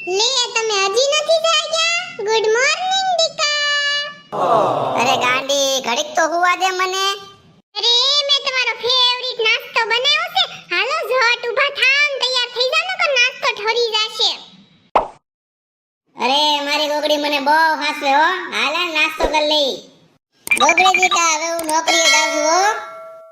લે તમે હજી નથી જાગ્યા? ગુડ મોર્નિંગ દીકા. અરે ગાંડી ઘડીક તો હુવા દે મને. અરે મેં તમારો ફેવરિટ નાસ્તો બનાવ્યો છે. હાલો ઝટ ઊભા થાવ ને તૈયાર થઈ જાવ નકર નાસ્તો ઠરી જાશે. અરે મારી ગોગડી મને બહુ હાસવે હો. હાલ હાલ નાસ્તો કર લઈ. ગોગડી દીકા હવે હું નોકરીએ જાઉં છું હો.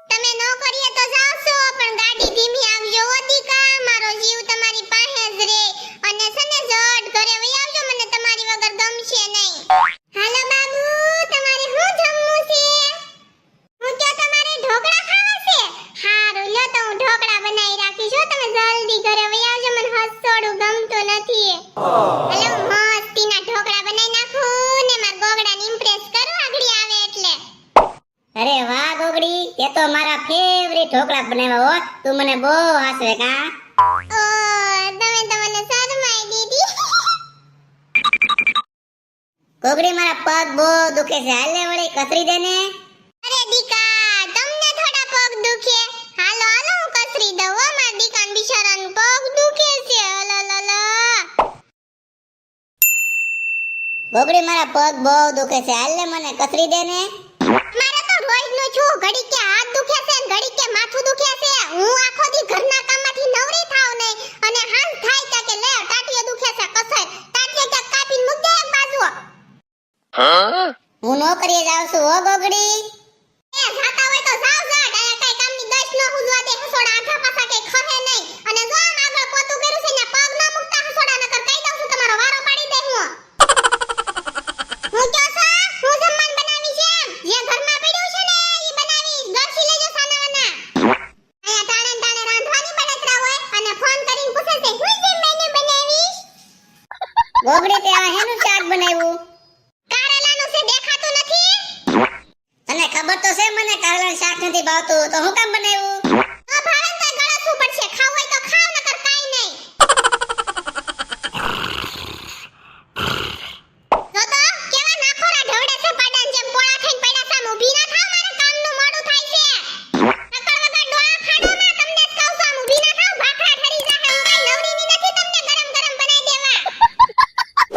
તમે નોકરીએ તો જાવ છો પણ ગાડી ધીમી આવજો હો દીકા. મારો જીવ તમારી પાસે જ રે અને સને ઝટ ઘરે વઈ આવજો. મને તમારી વગર ગમશે નહીં. હાલો બાબુ તમારે શું જમવું છે? હું તો તમારે ઢોકળા ખાવા છે. હારું લ્યો તો હું ઢોકળા બનાવી રાખીશ હો. તમે જલ્દી ઘરે વઈ આવજો. મને હસોડું ગમતું નથી. હાલો મસ્તીના ઢોકળા બનાવી નાખું ને મારા ગોગડાને ઇમ્પ્રેસ કરું આગળ આવે એટલે. અરે વાહ ગોગડી તે તો મારા ફેવરિટ ઢોકળા બનાવ્યા હો. તું મને બહુ હાસવે કા. ઓ તમે તો મને શરમાઈ દીધી. ગોગડી મારા પગ બહુ દુખે છે. હાલ ને વળી કસરી દે ને. અરે દીકા તમને થોડા પગ દુખે. હાલો હાલો હું કસરી દઉં હો. મારા દીકાન બિચારાનું પગ દુખે છે. અલલલ. ગોગડી મારા પગ બહુ દુખે છે. હાલ ને મને કસરી દે ને. મારે તો રોજનું છું. ઘડી કે હાથ દુખે છે ને ઘડી કે માથું દુખે છે. હું આખો દી ઘરના કામમાંથી નવરી થાવ નહીં અને હાલ થાય ત્યાં કે લે ટાટીઓ દુખે છે કસર. ટાટીઓ ત્યાં કાપીને મૂક દે એક બાજુ. હું નોકરીએ જાઉં છું હો ગોગડી. એ જાતા હોય તો જાવ ઝટ. આયા કઈ કામની દશ ન હુજવા દે. હસોડા આધા પાસા કઈ ખહે નહીં. અને જો આમ આગળ પોતું કર્યું છે ને પગ ન મુકતા હસોડા નકર કહી દઉં છું તમારો વારો પાડી દે હું. હું ક્યો છો? હું જમવાનું બનાવી છે એમ. જે ઘરમાં પડ્યું છે ને ઈ બનાવીશ. ગરસી લેજો સાનાવાના. આયા તાણે તાણે રાંધવાની બળતરા હોય અને ફોન કરીને પૂછે છે હું જે મેનુ બનાવીશ. ગોગડી તે આ હેનું શાક બનાવ્યું? કારેલાનું છે દેખાતું નથી? તને ખબર તો છે મને કારેલાનું શાક નથી ભાવતું તો હું કામ બનાવ્યું?